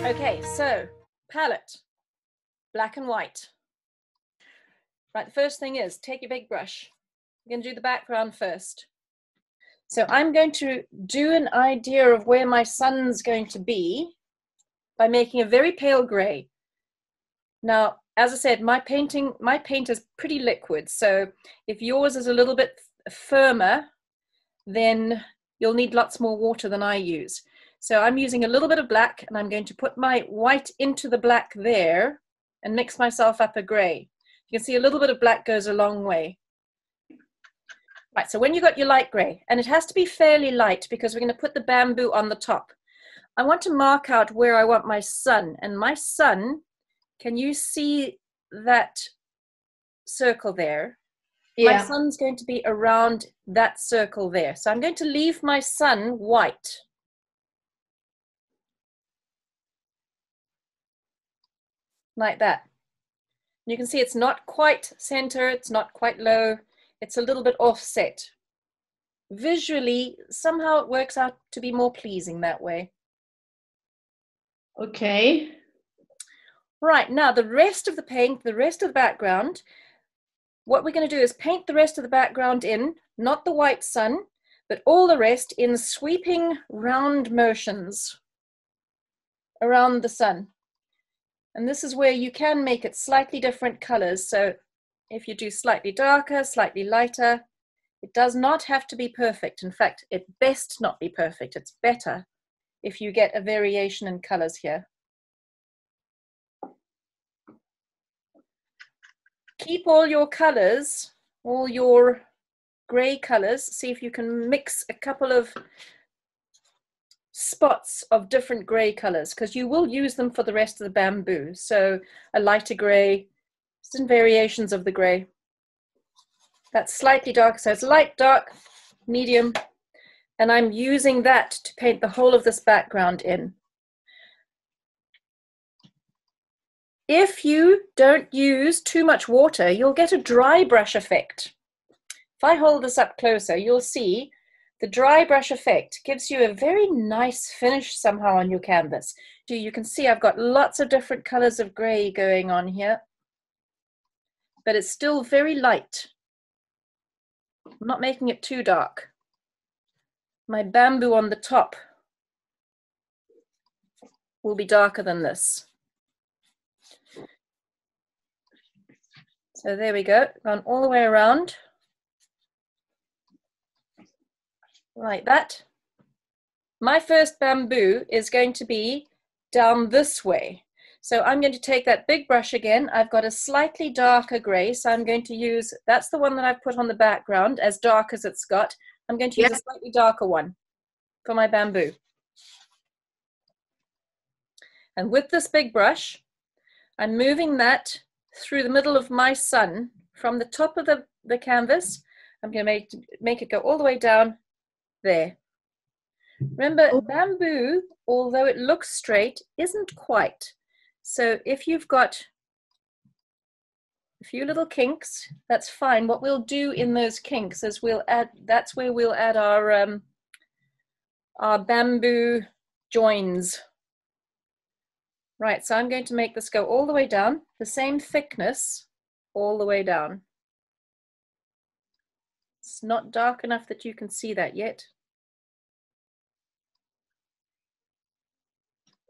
Okay, so palette, black and white. Right, the first thing is take your big brush. You're going to do the background first. So I'm going to do an idea of where my sun's going to be by making a very pale gray. Now, as I said, my paint is pretty liquid, so if yours is a little bit firmer, then you'll need lots more water than I use. So I'm using a little bit of black, and I'm going to put my white into the black there and mix myself up a gray. You can see a little bit of black goes a long way. Right, so when you got your light gray, and it has to be fairly light because we're going to put the bamboo on the top. I want to mark out where I want my sun, and my sun, can you see that circle there? Yeah. My sun's going to be around that circle there. So I'm going to leave my sun white. Like that. You can see it's not quite center, it's not quite low, it's a little bit offset. Visually, somehow it works out to be more pleasing that way. Okay. Right, now the rest of the paint, the rest of the background, what we're going to do is paint the rest of the background in, not the white sun, but all the rest in sweeping round motions around the sun. And this is where you can make it slightly different colors. So if you do slightly darker, slightly lighter, it does not have to be perfect. In fact, it best not be perfect. It's better if you get a variation in colors here. Keep all your colors, all your gray colors. See if you can mix a couple of spots of different gray colors, because you will use them for the rest of the bamboo. So a lighter gray, some variations of the gray. That's slightly dark, so it's light, dark, medium, and I'm using that to paint the whole of this background in. If you don't use too much water, you'll get a dry brush effect. If I hold this up closer, you'll see the dry brush effect gives you a very nice finish somehow on your canvas. You can see I've got lots of different colors of gray going on here, but it's still very light. I'm not making it too dark. My bamboo on the top will be darker than this. So there we go, gone all the way around. Like that. My first bamboo is going to be down this way. So I'm going to take that big brush again. I've got a slightly darker gray, so I'm going to use, that's the one that I've put on the background, as dark as it's got. I'm going to use a slightly darker one for my bamboo. And with this big brush, I'm moving that through the middle of my sun from the top of the canvas. I'm going to make it go all the way down there. Remember, bamboo, although it looks straight, isn't quite. So if you've got a few little kinks, that's fine. What we'll do in those kinks is we'll add, that's where we'll add our bamboo joins. Right, so I'm going to make this go all the way down, the same thickness all the way down. It's not dark enough that you can see that yet.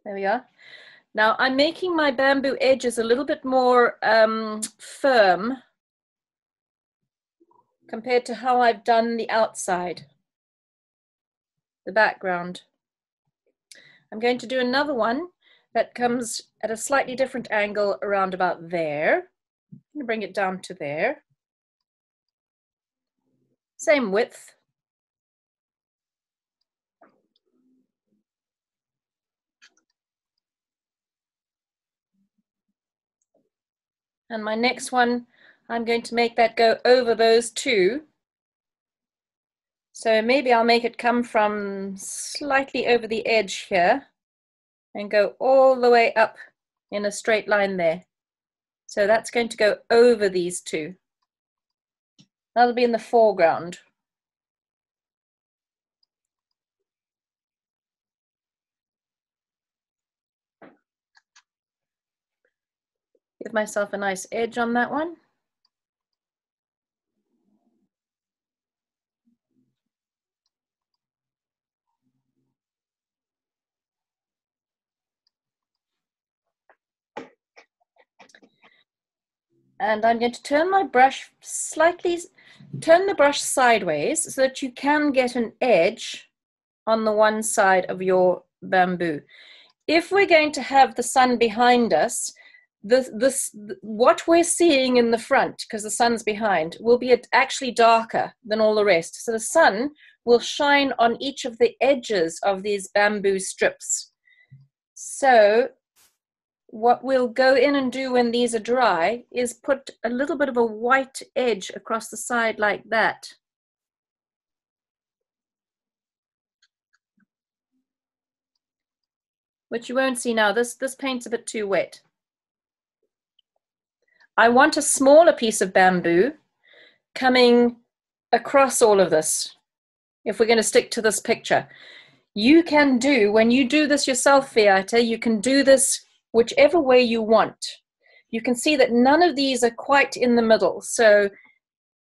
There we are. Now I'm making my bamboo edges a little bit more firm compared to how I've done the outside, the background. I'm going to do another one that comes at a slightly different angle around about there. I'm going to bring it down to there. Same width. And my next one, I'm going to make that go over those two. So maybe I'll make it come from slightly over the edge here and go all the way up in a straight line there. So that's going to go over these two. That'll be in the foreground. Give myself a nice edge on that one. And I'm going to turn my brush slightly, turn the brush sideways so that you can get an edge on the one side of your bamboo. If we're going to have the sun behind us, what we're seeing in the front, because the sun's behind, will be actually darker than all the rest. So the sun will shine on each of the edges of these bamboo strips. So what we'll go in and do when these are dry is put a little bit of a white edge across the side like that. Which you won't see now. This paint's a bit too wet. I want a smaller piece of bamboo coming across all of this, if we're going to stick to this picture. You can do, when you do this yourself, Fiata, you can do this whichever way you want. You can see that none of these are quite in the middle. So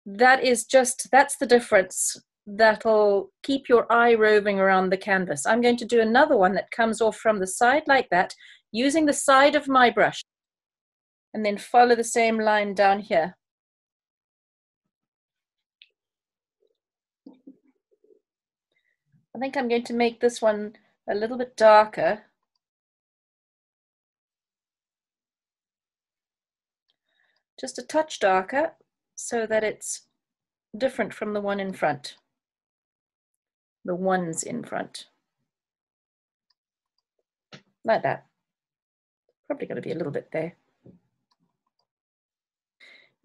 that's the difference. That'll keep your eye roving around the canvas. I'm going to do another one that comes off from the side like that, using the side of my brush, and then follow the same line down here. I think I'm going to make this one a little bit darker. Just a touch darker so that it's different from the one in front. The ones in front. Like that. Probably going to be a little bit there.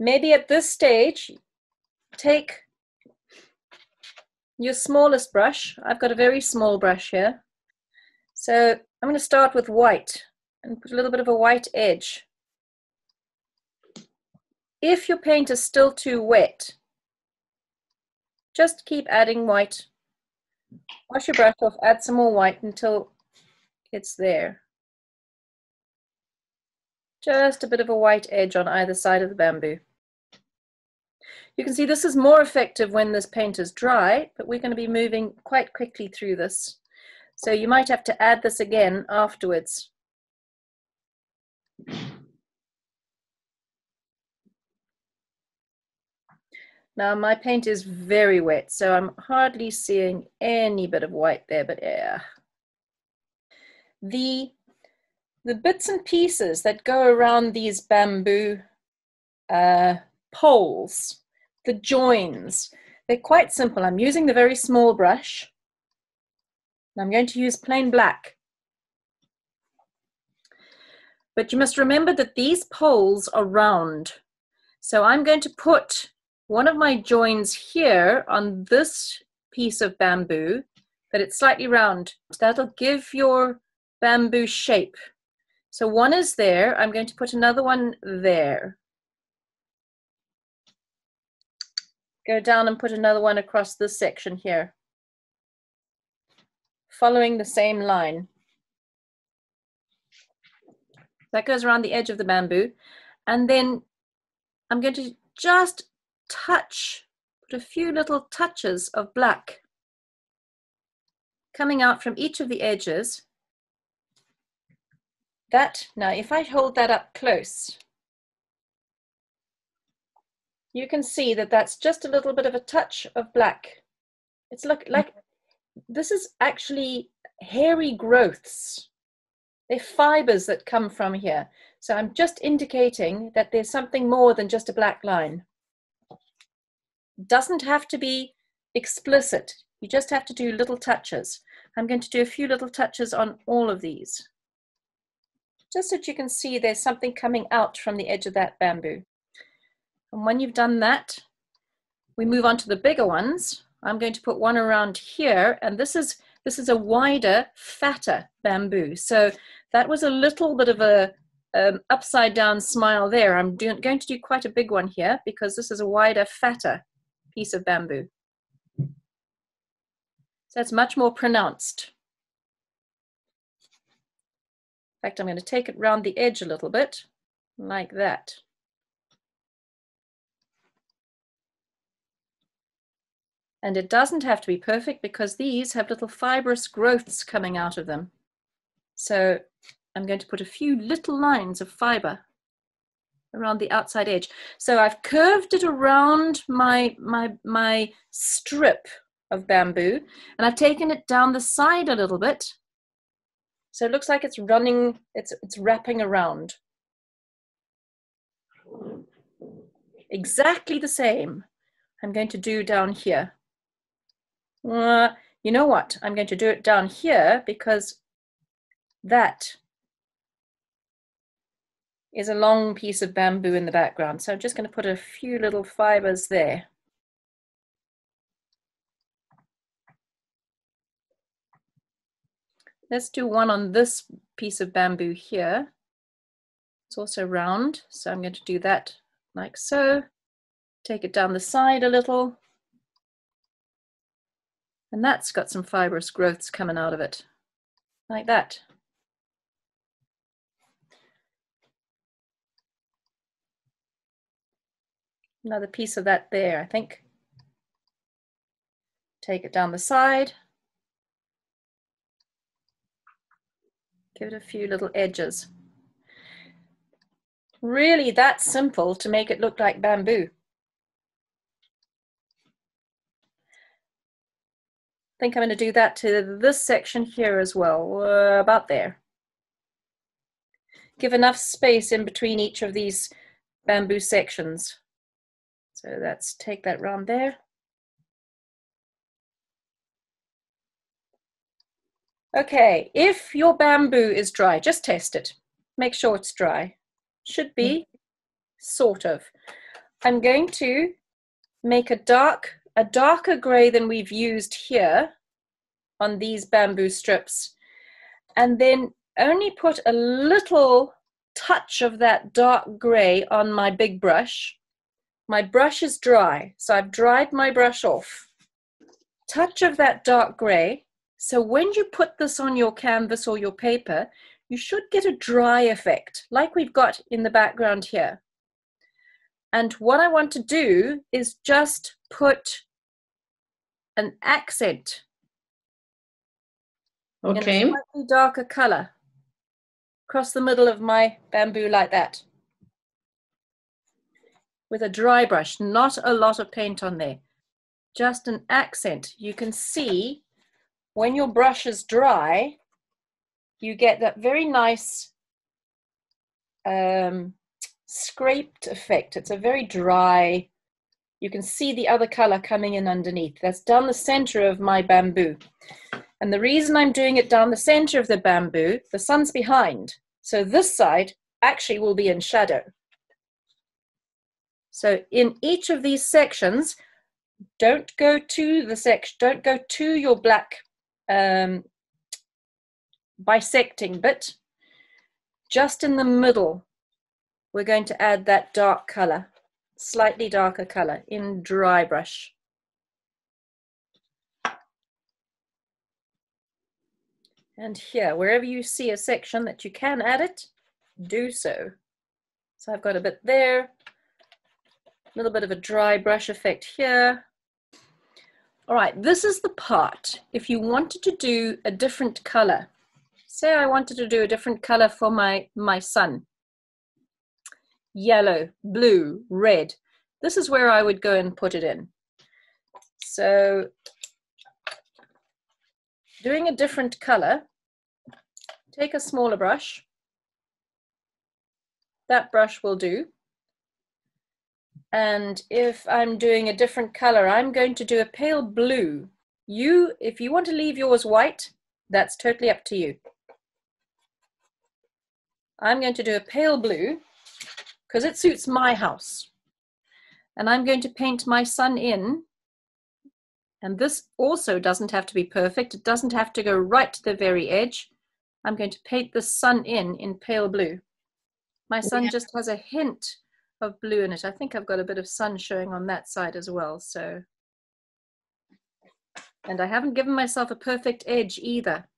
Maybe at this stage, take your smallest brush. I've got a very small brush here. So I'm going to start with white and put a little bit of a white edge. If your paint is still too wet, just keep adding white. Wash your brush off, add some more white until it's there. Just a bit of a white edge on either side of the bamboo. You can see this is more effective when this paint is dry, but we're going to be moving quite quickly through this. So you might have to add this again afterwards. Now my paint is very wet, so I'm hardly seeing any bit of white there, but yeah. The bits and pieces that go around these bamboo poles, the joins, they're quite simple. I'm using the very small brush. And I'm going to use plain black. But you must remember that these poles are round. So I'm going to put one of my joins here on this piece of bamboo, but it's slightly round. That'll give your bamboo shape. So one is there. I'm going to put another one there. Go down and put another one across this section here, following the same line. That goes around the edge of the bamboo. And then I'm going to just put a few little touches of black coming out from each of the edges. Now if I hold that up close, you can see that that's just a little bit of a touch of black. It's like this is actually hairy growths. They're fibers that come from here. So I'm just indicating that there's something more than just a black line. It doesn't have to be explicit. You just have to do little touches. I'm going to do a few little touches on all of these, just so that you can see there's something coming out from the edge of that bamboo. And when you've done that, we move on to the bigger ones. I'm going to put one around here, and this is a wider, fatter bamboo. So that was a little bit of a upside down smile there. I'm going to do quite a big one here because this is a wider, fatter piece of bamboo. So it's much more pronounced. In fact, I'm going to take it round the edge a little bit. like that. And it doesn't have to be perfect because these have little fibrous growths coming out of them. So I'm going to put a few little lines of fiber around the outside edge. So I've curved it around my strip of bamboo, and I've taken it down the side a little bit. So it looks like it's running, it's wrapping around. Exactly the same I'm going to do down here. You know what? I'm going to do it down here because that is a long piece of bamboo in the background. So I'm just going to put a few little fibers there. Let's do one on this piece of bamboo here. It's also round, so I'm going to do that like so. Take it down the side a little. And that's got some fibrous growths coming out of it, like that. Another piece of that there, I think. Take it down the side. Give it a few little edges. Really that simple to make it look like bamboo. I think I'm going to do that to this section here as well, about there. Give enough space in between each of these bamboo sections. So let's take that round there. Okay, if your bamboo is dry, just test it. Make sure it's dry. Should be, sort of. I'm going to make a darker gray than we've used here on these bamboo strips, and then only put a little touch of that dark gray on my big brush. My brush is dry, so I've dried my brush off. Touch of that dark gray. So when you put this on your canvas or your paper, you should get a dry effect, like we've got in the background here. And what I want to do is just put an accent in a slightly darker color across the middle of my bamboo like that. With a dry brush, not a lot of paint on there, just an accent. You can see when your brush is dry, you get that very nice scraped effect. It's a very dry, you can see the other color coming in underneath. That's down the center of my bamboo. And the reason I'm doing it down the center of the bamboo, the sun's behind. So this side actually will be in shadow. So in each of these sections, don't go to your black bisecting bit. Just in the middle, we're going to add that dark color, slightly darker color in dry brush. And here, wherever you see a section that you can add it, do so. So I've got a bit there, a little bit of a dry brush effect here. All right, this is the part. If you wanted to do a different color, say I wanted to do a different color for my sun, yellow, blue, red, this is where I would go and put it in. So doing a different color, take a smaller brush. That brush will do. And if I'm doing a different color, I'm going to do a pale blue. If you want to leave yours white, that's totally up to you. I'm going to do a pale blue because it suits my house. And I'm going to paint my sun in. And this also doesn't have to be perfect. It doesn't have to go right to the very edge. I'm going to paint the sun in pale blue. My sun just has a hint of blue in it. I think I've got a bit of sun showing on that side as well. So, and I haven't given myself a perfect edge either.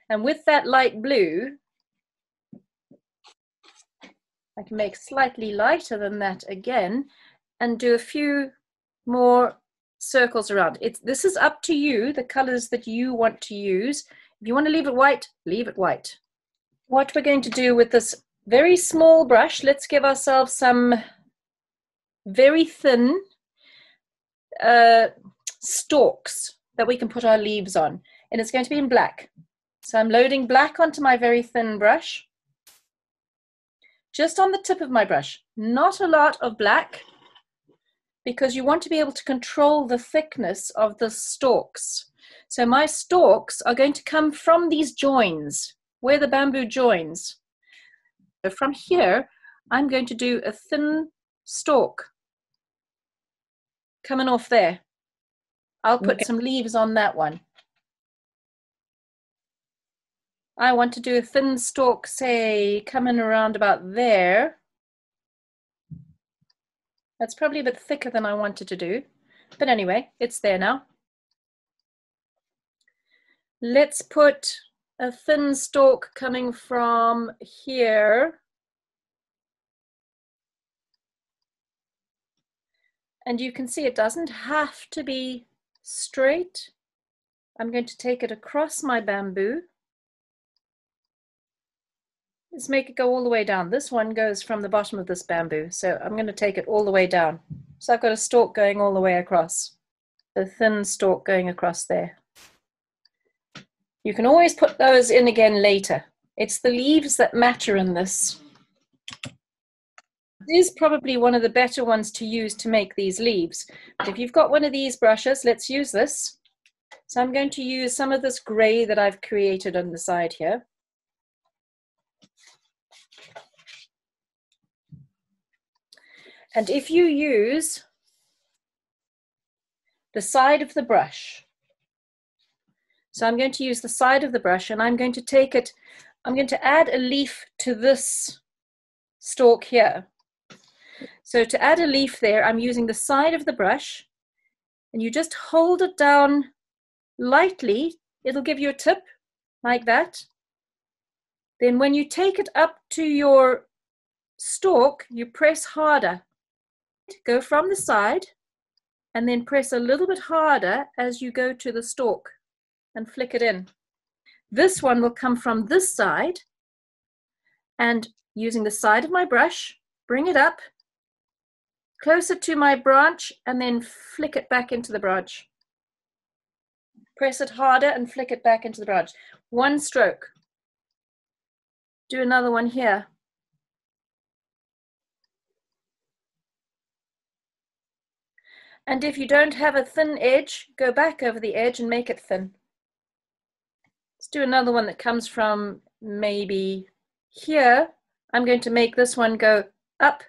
And with that light blue, I can make slightly lighter than that again and do a few more circles around. This is up to you, the colors that you want to use. If you want to leave it white, leave it white. What we're going to do with this very small brush, let's give ourselves some very thin stalks that we can put our leaves on, and it's going to be in black. So I'm loading black onto my very thin brush, just on the tip of my brush, not a lot of black, because you want to be able to control the thickness of the stalks. So my stalks are going to come from these joins, where the bamboo joins. So from here, I'm going to do a thin stalk coming off there. I'll put some leaves on that one. I want to do a thin stalk, say, coming around about there. That's probably a bit thicker than I wanted to do. But anyway, it's there now. Let's put a thin stalk coming from here. And you can see it doesn't have to be straight. I'm going to take it across my bamboo. Let's make it go all the way down. This one goes from the bottom of this bamboo, so I'm going to take it all the way down. So I've got a stalk going all the way across, a thin stalk going across there. You can always put those in again later. It's the leaves that matter in this. This is probably one of the better ones to use to make these leaves. But if you've got one of these brushes, let's use this. So I'm going to use some of this gray that I've created on the side here. And if you use the side of the brush, so I'm going to use the side of the brush and I'm going to take it, I'm going to add a leaf to this stalk here. So to add a leaf there, I'm using the side of the brush and you just hold it down lightly. It'll give you a tip like that. Then when you take it up to your stalk, you press harder. Go from the side and then press a little bit harder as you go to the stalk and flick it in. This one will come from this side, and using the side of my brush, bring it up closer to my branch and then flick it back into the branch. Press it harder and flick it back into the branch. One stroke. Do another one here. And if you don't have a thin edge, go back over the edge and make it thin. Let's do another one that comes from maybe here. I'm going to make this one go up,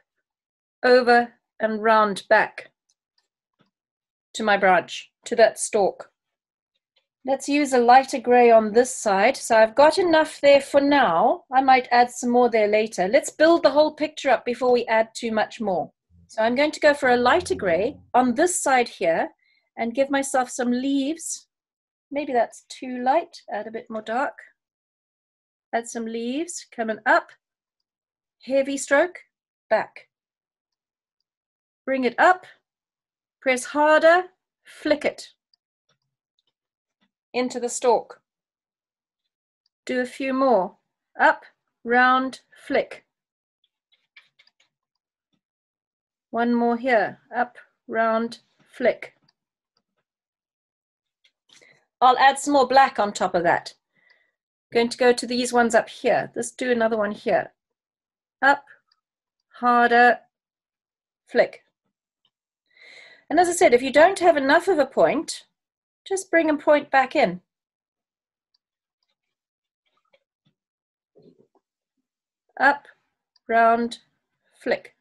over, and round back to my branch, to that stalk. Let's use a lighter gray on this side. So I've got enough there for now. I might add some more there later. Let's build the whole picture up before we add too much more. So I'm going to go for a lighter gray on this side here and give myself some leaves. Maybe that's too light, add a bit more dark. Add some leaves coming up, heavy stroke, back. Bring it up, press harder, flick it into the stalk. Do a few more, up, round, flick. One more here, up, round, flick. I'll add some more black on top of that. Going to go to these ones up here. Let's do another one here. Up, harder, flick. And as I said, if you don't have enough of a point, just bring a point back in. Up, round, flick.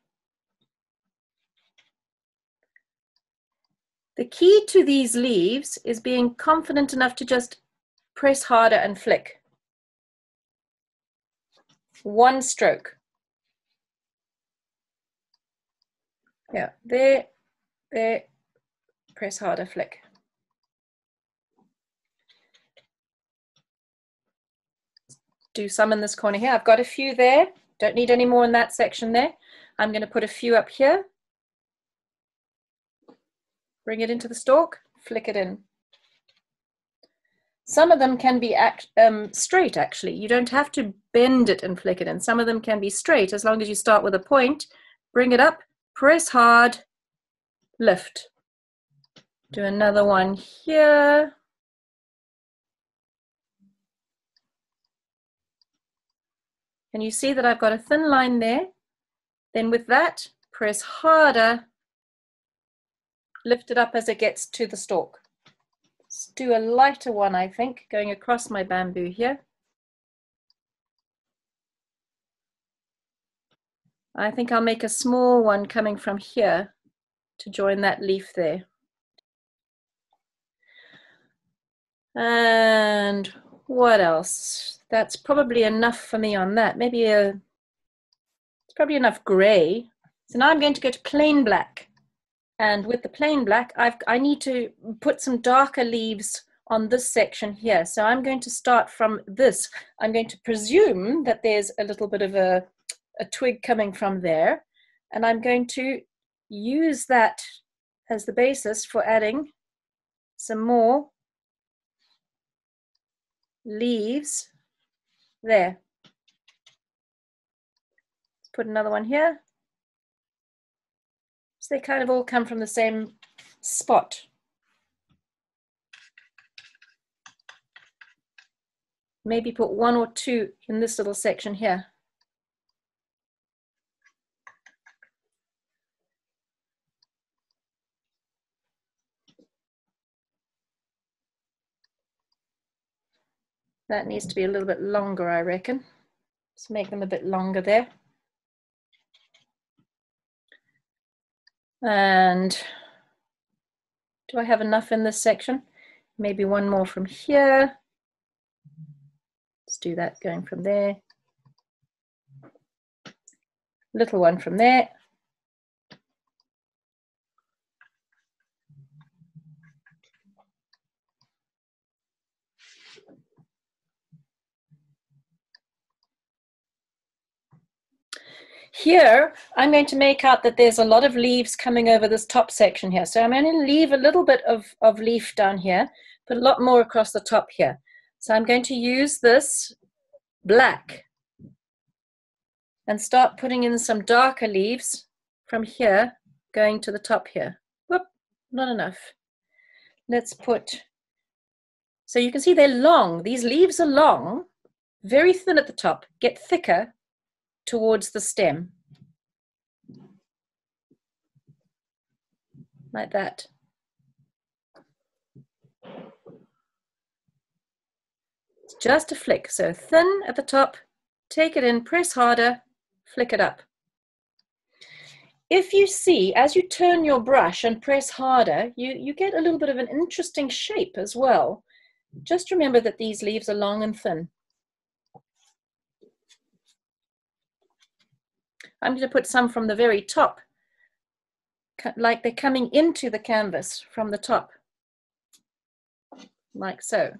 The key to these leaves is being confident enough to just press harder and flick. One stroke. Yeah, there, press harder, flick. Do some in this corner here. I've got a few there. Don't need any more in that section there. I'm going to put a few up here. Bring it into the stalk, flick it in. Some of them can be straight, actually. You don't have to bend it and flick it in. Some of them can be straight, as long as you start with a point, bring it up, press hard, lift. Do another one here. Can you see that I've got a thin line there? Then with that, press harder, lift it up as it gets to the stalk. Let's do a lighter one, I think, going across my bamboo here. I think I'll make a small one coming from here to join that leaf there. And what else? That's probably enough for me on that. Maybe it's probably enough gray. So now I'm going to go to plain black. And with the plain black, I need to put some darker leaves on this section here. So I'm going to start from this. I'm going to presume that there's a little bit of a twig coming from there. And I'm going to use that as the basis for adding some more leaves there. Let's put another one here. So they kind of all come from the same spot. Maybe put one or two in this little section here. That needs to be a little bit longer, I reckon. Let's make them a bit longer there. And do I have enough in this section? Maybe one more from here. Let's do that going from there. Little one from there. Here, I'm going to make out that there's a lot of leaves coming over this top section here. So I'm going to leave a little bit of leaf down here, but a lot more across the top here. So I'm going to use this black and start putting in some darker leaves from here, going to the top here. Whoop, not enough. Let's put, so you can see they're long. These leaves are long, very thin at the top, get thicker towards the stem, like that. It's just a flick, so thin at the top, take it in, press harder, flick it up. If you see, as you turn your brush and press harder, you get a little bit of an interesting shape as well. Just remember that these leaves are long and thin. I'm going to put some from the very top, like they're coming into the canvas from the top, like so.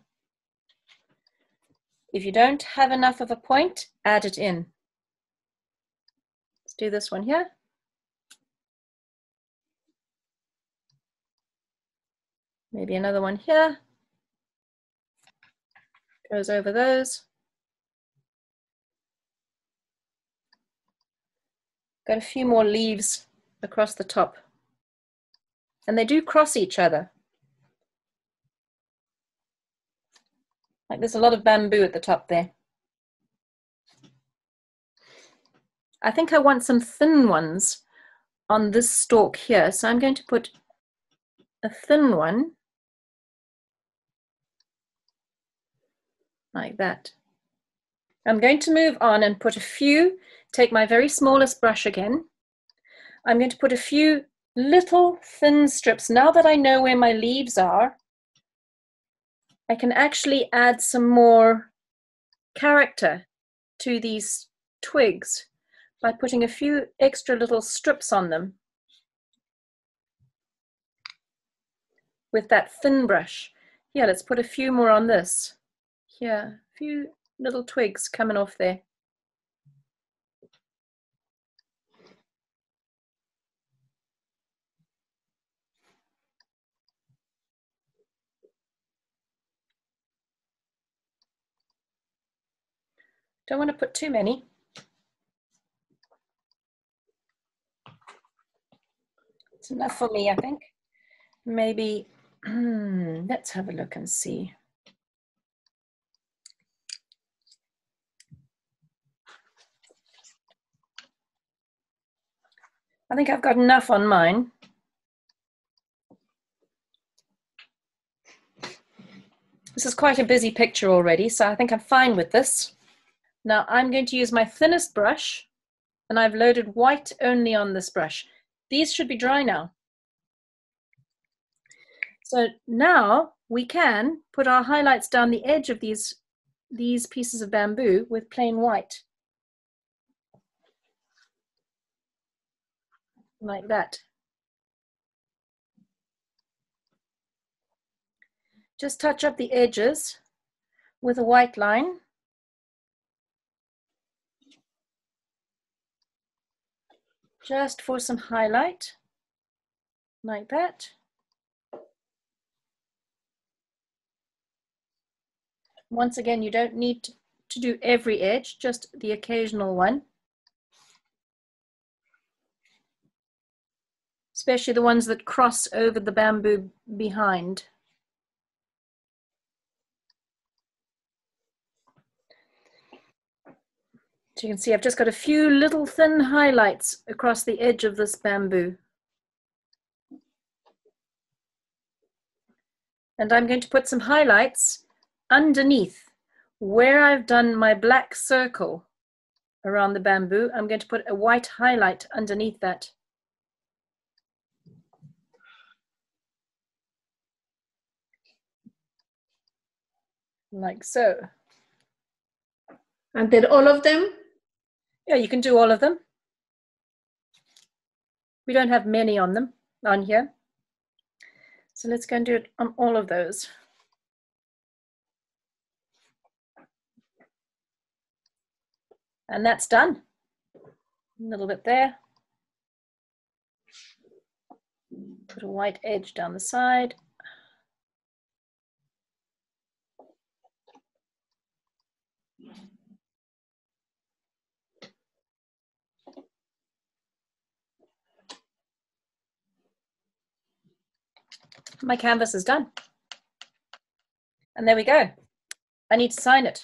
If you don't have enough of a point, add it in. Let's do this one here. Maybe another one here. Goes over those. Got a few more leaves across the top. And they do cross each other. Like there's a lot of bamboo at the top there. I think I want some thin ones on this stalk here. So I'm going to put a thin one like that. I'm going to move on and put a few, take my very smallest brush again. I'm going to put a few little thin strips. Now that I know where my leaves are, I can actually add some more character to these twigs by putting a few extra little strips on them with that thin brush. Yeah, let's put a few more on this. Here, a few little twigs coming off there. Don't want to put too many. It's enough for me, I think. Maybe, let's have a look and see. I think I've got enough on mine. This is quite a busy picture already, so I think I'm fine with this. Now I'm going to use my thinnest brush, and I've loaded white only on this brush. These should be dry now. So now we can put our highlights down the edge of these pieces of bamboo with plain white. Like that. Just touch up the edges with a white line. Just for some highlight, like that. Once again, you don't need to do every edge, just the occasional one. Especially the ones that cross over the bamboo behind. So you can see I've just got a few little thin highlights across the edge of this bamboo. And I'm going to put some highlights underneath where I've done my black circle around the bamboo. I'm going to put a white highlight underneath that. Like so. And did all of them? Yeah, you can do all of them. We don't have many on them, on here. So let's go and do it on all of those. And that's done. A little bit there. Put a white edge down the side. My canvas is done. And there we go. I need to sign it.